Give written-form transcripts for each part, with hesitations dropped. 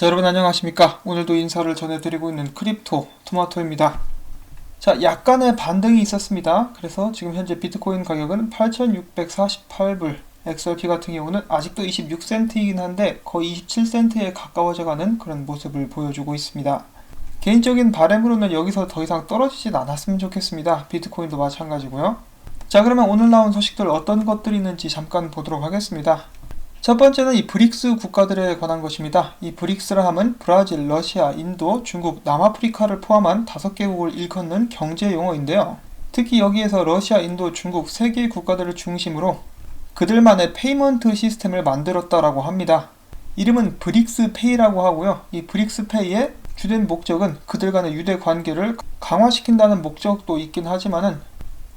자, 여러분 안녕하십니까? 오늘도 인사를 전해드리고 있는 크립토 토마토입니다. 자, 약간의 반등이 있었습니다. 그래서 지금 현재 비트코인 가격은 8,648불, XRP 같은 경우는 아직도 26센트이긴 한데 거의 27센트에 가까워져가는 그런 모습을 보여주고 있습니다. 개인적인 바람으로는 여기서 더 이상 떨어지진 않았으면 좋겠습니다. 비트코인도 마찬가지고요. 자, 그러면 오늘 나온 소식들 어떤 것들이 있는지 잠깐 보도록 하겠습니다. 첫 번째는 이 브릭스 국가들에 관한 것입니다. 이 브릭스라 함은 브라질, 러시아, 인도, 중국, 남아프리카를 포함한 5개국을 일컫는 경제 용어인데요. 특히 여기에서 러시아, 인도, 중국 3개의 국가들을 중심으로 그들만의 페이먼트 시스템을 만들었다라고 합니다. 이름은 브릭스 페이라고 하고요. 이 브릭스 페이의 주된 목적은 그들 간의 유대 관계를 강화시킨다는 목적도 있긴 하지만은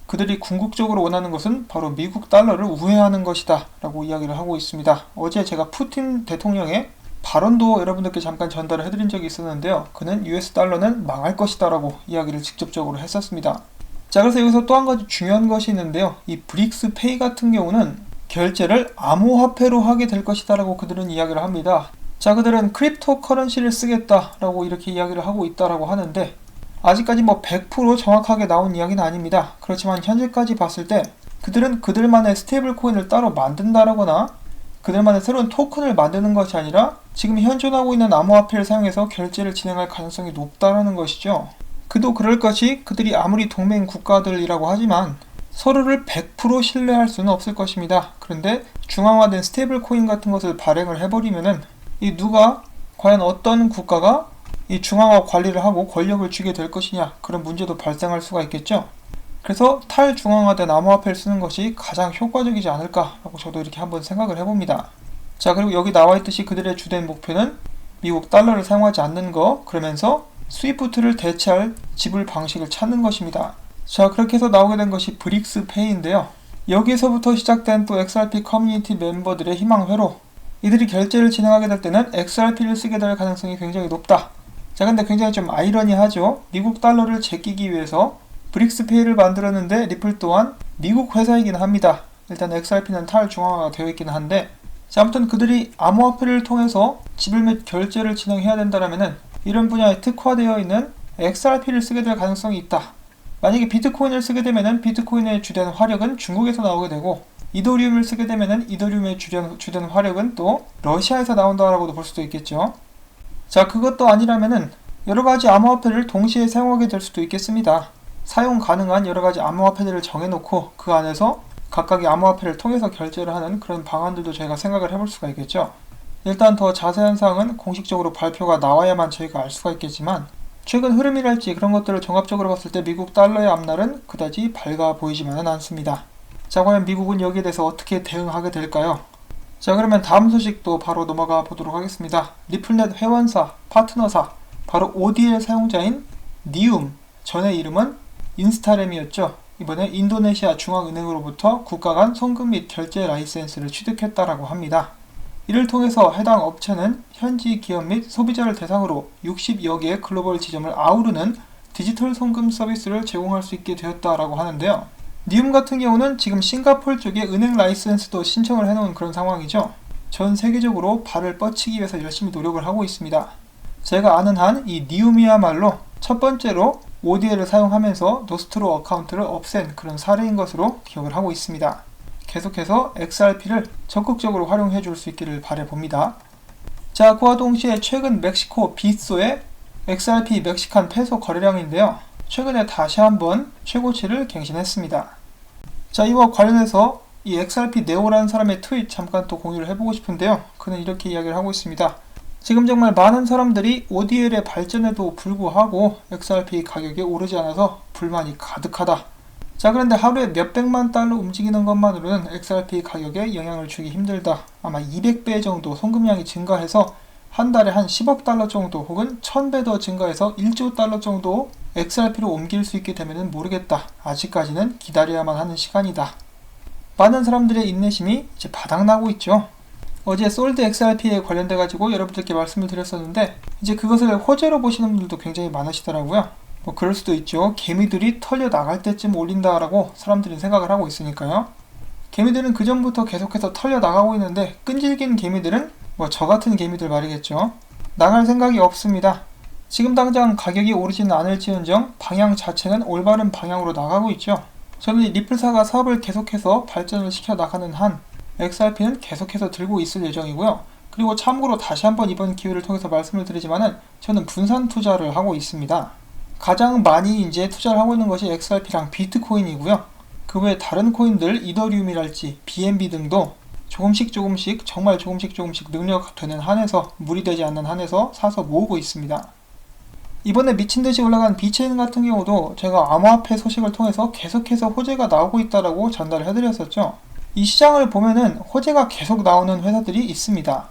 그들이 궁극적으로 원하는 것은 바로 미국 달러를 우회하는 것이다 라고 이야기를 하고 있습니다. 어제 제가 푸틴 대통령의 발언도 여러분들께 잠깐 전달을 해드린 적이 있었는데요. 그는 US 달러는 망할 것이다 라고 이야기를 직접적으로 했었습니다. 자, 그래서 여기서 또 한 가지 중요한 것이 있는데요. 이 브릭스 페이 같은 경우는 결제를 암호화폐로 하게 될 것이다 라고 그들은 이야기를 합니다. 자, 그들은 크립토 커런시를 쓰겠다 라고 이렇게 이야기를 하고 있다라고 하는데 아직까지 100% 정확하게 나온 이야기는 아닙니다. 그렇지만 현재까지 봤을 때 그들은 그들만의 스테이블 코인을 따로 만든다거나 그들만의 새로운 토큰을 만드는 것이 아니라 지금 현존하고 있는 암호화폐를 사용해서 결제를 진행할 가능성이 높다라는 것이죠. 그도 그럴 것이 그들이 아무리 동맹 국가들이라고 하지만 서로를 100% 신뢰할 수는 없을 것입니다. 그런데 중앙화된 스테이블 코인 같은 것을 발행을 해버리면은 이 누가 과연 어떤 국가가 이 중앙화 관리를 하고 권력을 쥐게 될 것이냐, 그런 문제도 발생할 수가 있겠죠. 그래서 탈중앙화된 암호화폐를 쓰는 것이 가장 효과적이지 않을까라고 저도 이렇게 한번 생각을 해봅니다. 자, 그리고 여기 나와 있듯이 그들의 주된 목표는 미국 달러를 사용하지 않는 거, 그러면서 스위프트를 대체할 지불 방식을 찾는 것입니다. 자, 그렇게 해서 나오게 된 것이 브릭스 페이인데요. 여기에서부터 시작된 또 XRP 커뮤니티 멤버들의 희망회로 이들이 결제를 진행하게 될 때는 XRP를 쓰게 될 가능성이 굉장히 높다. 자, 근데 굉장히 좀 아이러니하죠. 미국 달러를 제끼기 위해서 브릭스페이를 만들었는데 리플 또한 미국 회사이긴 합니다. 일단 XRP는 탈중앙화가 되어 있긴 한데, 자, 아무튼 그들이 암호화폐를 통해서 지불 및 결제를 진행해야 된다면은 이런 분야에 특화되어 있는 XRP를 쓰게 될 가능성이 있다. 만약에 비트코인을 쓰게 되면은 비트코인의 주된 화력은 중국에서 나오게 되고, 이더리움을 쓰게 되면은 이더리움의 주된 화력은 또 러시아에서 나온다라고도 볼 수도 있겠죠. 자, 그것도 아니라면은 여러가지 암호화폐를 동시에 사용하게 될 수도 있겠습니다. 사용 가능한 여러가지 암호화폐들을 정해놓고 그 안에서 각각의 암호화폐를 통해서 결제를 하는 그런 방안들도 저희가 생각을 해볼 수가 있겠죠. 일단 더 자세한 사항은 공식적으로 발표가 나와야만 저희가 알 수가 있겠지만, 최근 흐름이랄지 그런 것들을 종합적으로 봤을 때 미국 달러의 앞날은 그다지 밝아 보이지만은 않습니다. 자, 과연 미국은 여기에 대해서 어떻게 대응하게 될까요? 자, 그러면 다음 소식도 바로 넘어가 보도록 하겠습니다. 리플넷 회원사, 파트너사, 바로 ODL 사용자인 니움, 전의 이름은 인스타렘이었죠. 이번에 인도네시아 중앙은행으로부터 국가 간 송금 및 결제 라이센스를 취득했다라고 합니다. 이를 통해서 해당 업체는 현지 기업 및 소비자를 대상으로 60여 개의 글로벌 지점을 아우르는 디지털 송금 서비스를 제공할 수 있게 되었다라고 하는데요. 니움 같은 경우는 지금 싱가포르 쪽에 은행 라이센스도 신청을 해놓은 그런 상황이죠. 전 세계적으로 발을 뻗치기 위해서 열심히 노력을 하고 있습니다. 제가 아는 한 이 니움이야말로 첫 번째로 ODL을 사용하면서 노스트로 어카운트를 없앤 그런 사례인 것으로 기억을 하고 있습니다. 계속해서 XRP를 적극적으로 활용해 줄 수 있기를 바라봅니다. 자, 그와 동시에 최근 멕시코 비소의 XRP 멕시칸 페소 거래량인데요. 최근에 다시 한번 최고치를 갱신했습니다. 자, 이와 관련해서 이 XRP 네오라는 사람의 트윗 잠깐 또 공유를 해보고 싶은데요. 그는 이렇게 이야기를 하고 있습니다. 지금 정말 많은 사람들이 ODL의 발전에도 불구하고 XRP 가격이 오르지 않아서 불만이 가득하다. 자, 그런데 하루에 몇백만 달러 움직이는 것만으로는 XRP 가격에 영향을 주기 힘들다. 아마 200배 정도 송금량이 증가해서 한 달에 한 10억 달러 정도 혹은 1000배 더 증가해서 1조 달러 정도 XRP로 옮길 수 있게 되면은 모르겠다. 아직까지는 기다려야만 하는 시간이다. 많은 사람들의 인내심이 이제 바닥나고 있죠. 어제 솔드 XRP에 관련돼 가지고 여러분들께 말씀을 드렸었는데 이제 그것을 호재로 보시는 분들도 굉장히 많으시더라고요. 그럴 수도 있죠. 개미들이 털려 나갈 때쯤 올린다라고 사람들이 생각을 하고 있으니까요. 개미들은 그전부터 계속해서 털려 나가고 있는데 끈질긴 개미들은 저 같은 개미들 말이겠죠. 나갈 생각이 없습니다. 지금 당장 가격이 오르지는 않을지언정 방향 자체는 올바른 방향으로 나가고 있죠. 저는 리플사가 사업을 계속해서 발전을 시켜 나가는 한 XRP는 계속해서 들고 있을 예정이고요. 그리고 참고로 다시 한번 이번 기회를 통해서 말씀을 드리지만은 저는 분산 투자를 하고 있습니다. 가장 많이 이제 투자를 하고 있는 것이 XRP랑 비트코인이고요. 그 외에 다른 코인들 이더리움이랄지 BNB 등도 조금씩 정말 조금씩 능력되는 한에서 무리되지 않는 한에서 사서 모으고 있습니다. 이번에 미친듯이 올라간 비체인 같은 경우도 제가 암호화폐 소식을 통해서 계속해서 호재가 나오고 있다라고 전달을 해드렸었죠. 이 시장을 보면은 호재가 계속 나오는 회사들이 있습니다.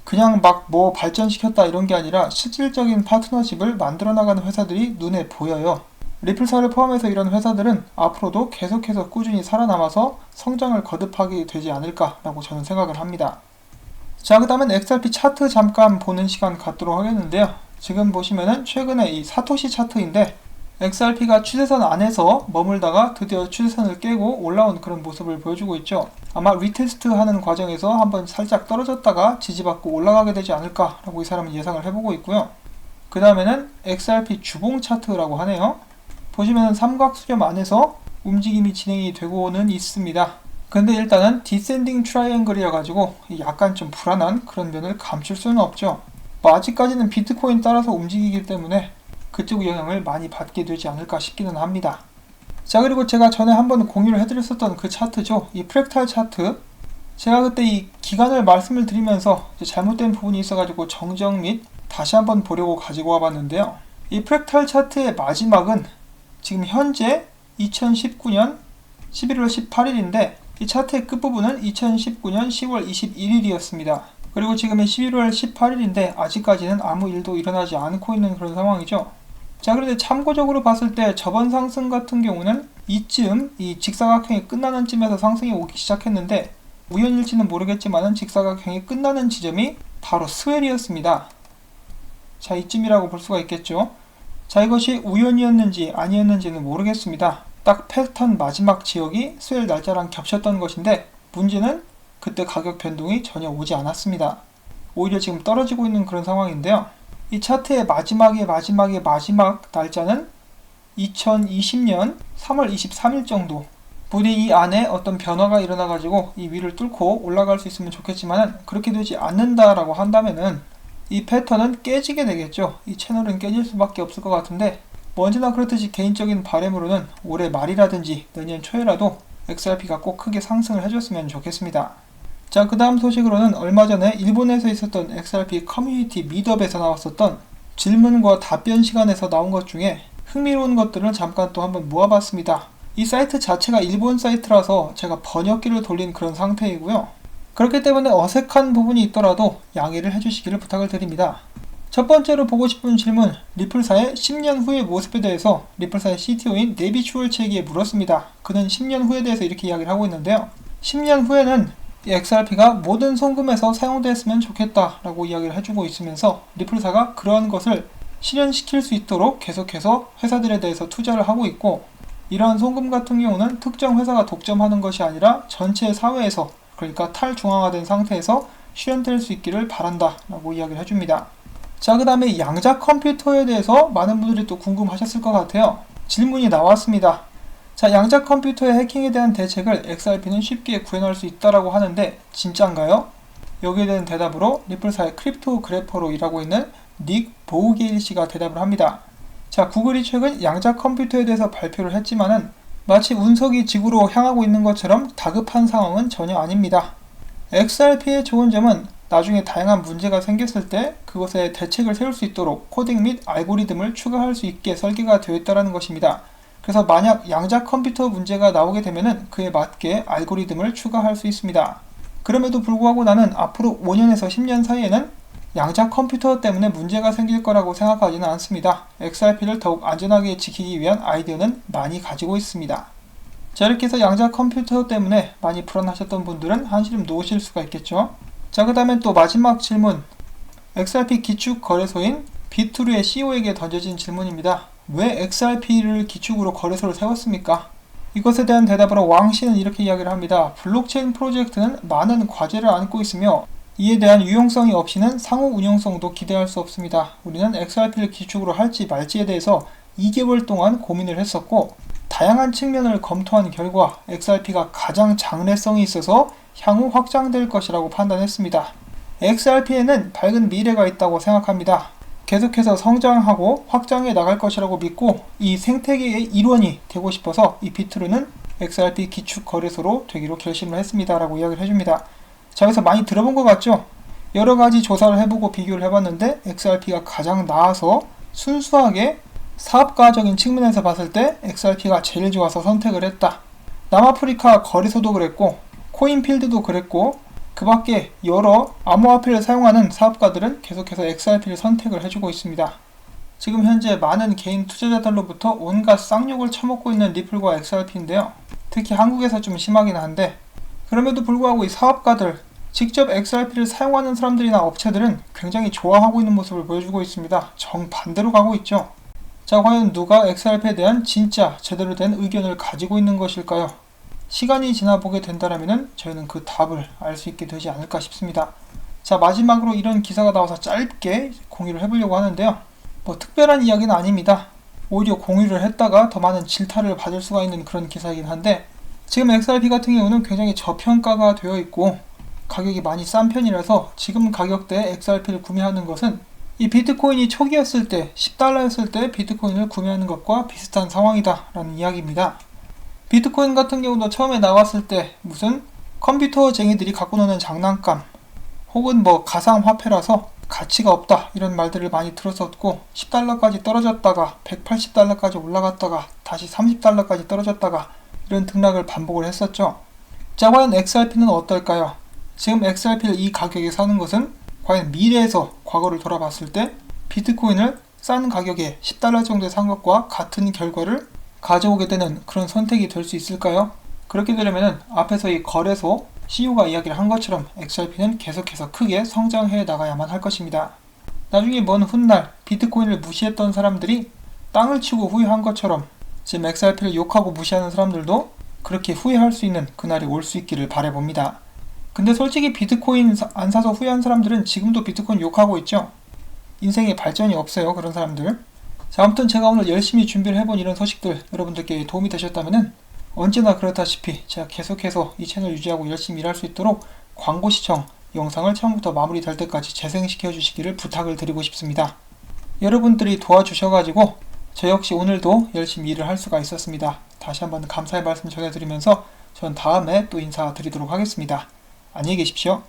그냥 막 뭐 발전시켰다 이런 게 아니라 실질적인 파트너십을 만들어 나가는 회사들이 눈에 보여요. 리플사를 포함해서 이런 회사들은 앞으로도 계속해서 꾸준히 살아남아서 성장을 거듭하게 되지 않을까라고 저는 생각을 합니다. 자, 그 다음엔 XRP 차트 잠깐 보는 시간 갖도록 하겠는데요. 지금 보시면은 최근에 이 사토시 차트인데 XRP가 추세선 안에서 머물다가 드디어 추세선을 깨고 올라온 그런 모습을 보여주고 있죠. 아마 리테스트 하는 과정에서 한번 살짝 떨어졌다가 지지받고 올라가게 되지 않을까라고 이 사람은 예상을 해보고 있고요. 그 다음에는 XRP 주봉 차트라고 하네요. 보시면은 삼각수렴 안에서 움직임이 진행이 되고는 있습니다. 근데 일단은 디센딩 트라이앵글이라 가지고 약간 좀 불안한 그런 면을 감출 수는 없죠. 아직까지는 비트코인 따라서 움직이기 때문에 그쪽 영향을 많이 받게 되지 않을까 싶기는 합니다. 자, 그리고 제가 전에 한번 공유를 해드렸었던 그 차트죠. 이 프랙탈 차트. 제가 그때 이 기간을 말씀을 드리면서 잘못된 부분이 있어가지고 정정 및 다시 한번 보려고 가지고 와봤는데요. 이 프랙탈 차트의 마지막은 지금 현재 2019년 11월 18일인데 이 차트의 끝부분은 2019년 10월 21일이었습니다. 그리고 지금은 11월 18일인데 아직까지는 아무 일도 일어나지 않고 있는 그런 상황이죠. 자, 그런데 참고적으로 봤을 때 저번 상승 같은 경우는 이쯤 이 직사각형이 끝나는 쯤에서 상승이 오기 시작했는데 우연일지는 모르겠지만은 직사각형이 끝나는 지점이 바로 스웰이었습니다. 자, 이쯤이라고 볼 수가 있겠죠. 자, 이것이 우연이었는지 아니었는지는 모르겠습니다. 딱 패턴 마지막 지역이 스웰 날짜랑 겹쳤던 것인데 문제는 그때 가격 변동이 전혀 오지 않았습니다. 오히려 지금 떨어지고 있는 그런 상황인데요. 이 차트의 마지막 날짜는 2020년 3월 23일 정도. 부디 이 안에 어떤 변화가 일어나가지고 이 위를 뚫고 올라갈 수 있으면 좋겠지만 그렇게 되지 않는다라고 한다면은 이 패턴은 깨지게 되겠죠. 이 채널은 깨질 수밖에 없을 것 같은데 언제나 그렇듯이 개인적인 바람으로는 올해 말이라든지 내년 초에라도 XRP가 꼭 크게 상승을 해줬으면 좋겠습니다. 자, 그 다음 소식으로는 얼마 전에 일본에서 있었던 XRP 커뮤니티 미드업에서 나왔었던 질문과 답변 시간에서 나온 것 중에 흥미로운 것들을 잠깐 또 한번 모아봤습니다. 이 사이트 자체가 일본 사이트라서 제가 번역기를 돌린 그런 상태이고요. 그렇기 때문에 어색한 부분이 있더라도 양해를 해주시기를 부탁을 드립니다. 첫 번째로 보고 싶은 질문, 리플사의 10년 후의 모습에 대해서 리플사의 CTO인 네비 추월체에게 물었습니다. 그는 10년 후에 대해서 이렇게 이야기를 하고 있는데요. 10년 후에는 XRP가 모든 송금에서 사용됐으면 좋겠다라고 이야기를 해주고 있으면서 리플사가 그러한 것을 실현시킬 수 있도록 계속해서 회사들에 대해서 투자를 하고 있고 이러한 송금 같은 경우는 특정 회사가 독점하는 것이 아니라 전체 사회에서 그러니까 탈중앙화된 상태에서 실현될 수 있기를 바란다 라고 이야기를 해줍니다. 자, 그 다음에 양자 컴퓨터에 대해서 많은 분들이 또 궁금하셨을 것 같아요. 질문이 나왔습니다. 자, 양자 컴퓨터의 해킹에 대한 대책을 XRP는 쉽게 구현할 수 있다라고 하는데 진짠가요? 여기에 대한 대답으로 리플사의 크립토그래퍼로 일하고 있는 닉 보우게일 씨가 대답을 합니다. 자, 구글이 최근 양자 컴퓨터에 대해서 발표를 했지만은 마치 운석이 지구로 향하고 있는 것처럼 다급한 상황은 전혀 아닙니다. XRP의 좋은 점은 나중에 다양한 문제가 생겼을 때 그것에 대책을 세울 수 있도록 코딩 및 알고리즘을 추가할 수 있게 설계가 되어 있다는 것입니다. 그래서 만약 양자 컴퓨터 문제가 나오게 되면은 그에 맞게 알고리즘을 추가할 수 있습니다. 그럼에도 불구하고 나는 앞으로 5년에서 10년 사이에는 양자 컴퓨터 때문에 문제가 생길 거라고 생각하지는 않습니다. XRP를 더욱 안전하게 지키기 위한 아이디어는 많이 가지고 있습니다. 자, 이렇게 해서 양자 컴퓨터 때문에 많이 불안하셨던 분들은 한시름 놓으실 수가 있겠죠. 자, 그 다음에 또 마지막 질문, XRP 기축 거래소인 비트루의 CEO에게 던져진 질문입니다. 왜 XRP를 기축으로 거래소를 세웠습니까? 이것에 대한 대답으로 왕 씨는 이렇게 이야기를 합니다. 블록체인 프로젝트는 많은 과제를 안고 있으며 이에 대한 유용성이 없이는 상호 운용성도 기대할 수 없습니다. 우리는 XRP를 기축으로 할지 말지에 대해서 2개월 동안 고민을 했었고 다양한 측면을 검토한 결과 XRP가 가장 장래성이 있어서 향후 확장될 것이라고 판단했습니다. XRP에는 밝은 미래가 있다고 생각합니다. 계속해서 성장하고 확장해 나갈 것이라고 믿고 이 생태계의 일원이 되고 싶어서 이 비트루는 XRP 기축 거래소로 되기로 결심을 했습니다 라고 이야기를 해줍니다. 자, 여기서 많이 들어본 것 같죠? 여러가지 조사를 해보고 비교를 해봤는데 XRP가 가장 나아서 순수하게 사업가적인 측면에서 봤을 때 XRP가 제일 좋아서 선택을 했다. 남아프리카 거래소도 그랬고 코인필드도 그랬고 그 밖에 여러 암호화폐를 사용하는 사업가들은 계속해서 XRP를 선택을 해주고 있습니다. 지금 현재 많은 개인 투자자들로부터 온갖 쌍욕을 처먹고 있는 리플과 XRP인데요. 특히 한국에서 좀 심하긴 한데 그럼에도 불구하고 이 사업가들, 직접 XRP를 사용하는 사람들이나 업체들은 굉장히 좋아하고 있는 모습을 보여주고 있습니다. 정반대로 가고 있죠. 자, 과연 누가 XRP에 대한 진짜 제대로 된 의견을 가지고 있는 것일까요? 시간이 지나 보게 된다면 저희는 그 답을 알 수 있게 되지 않을까 싶습니다. 자, 마지막으로 이런 기사가 나와서 짧게 공유를 해보려고 하는데요. 뭐 특별한 이야기는 아닙니다. 오히려 공유를 했다가 더 많은 질타를 받을 수가 있는 그런 기사이긴 한데 지금 XRP 같은 경우는 굉장히 저평가가 되어 있고 가격이 많이 싼 편이라서 지금 가격대에 XRP를 구매하는 것은 이 비트코인이 초기였을 때 10달러였을 때 비트코인을 구매하는 것과 비슷한 상황이다 라는 이야기입니다. 비트코인 같은 경우도 처음에 나왔을 때 무슨 컴퓨터쟁이들이 갖고 노는 장난감 혹은 뭐 가상화폐라서 가치가 없다 이런 말들을 많이 들었었고 10달러까지 떨어졌다가 180달러까지 올라갔다가 다시 30달러까지 떨어졌다가 이런 등락을 반복을 했었죠. 자, 과연 XRP는 어떨까요? 지금 XRP를 이 가격에 사는 것은 과연 미래에서 과거를 돌아봤을 때 비트코인을 싼 가격에 10달러 정도에 산 것과 같은 결과를 가져오게 되는 그런 선택이 될 수 있을까요? 그렇게 되려면 앞에서 이 거래소 CEO가 이야기를 한 것처럼 XRP는 계속해서 크게 성장해 나가야만 할 것입니다. 나중에 먼 훗날 비트코인을 무시했던 사람들이 땅을 치고 후회한 것처럼 지금 XRP를 욕하고 무시하는 사람들도 그렇게 후회할 수 있는 그날이 올 수 있기를 바라봅니다. 근데 솔직히 비트코인 안 사서 후회한 사람들은 지금도 비트코인 욕하고 있죠. 인생에 발전이 없어요, 그런 사람들. 자, 아무튼 제가 오늘 열심히 준비를 해본 이런 소식들 여러분들께 도움이 되셨다면 언제나 그렇다시피 제가 계속해서 이 채널 유지하고 열심히 일할 수 있도록 광고 시청 영상을 처음부터 마무리될 때까지 재생시켜 주시기를 부탁을 드리고 싶습니다. 여러분들이 도와주셔가지고 저 역시 오늘도 열심히 일을 할 수가 있었습니다. 다시 한번 감사의 말씀 전해드리면서 전 다음에 또 인사드리도록 하겠습니다. 안녕히 계십시오.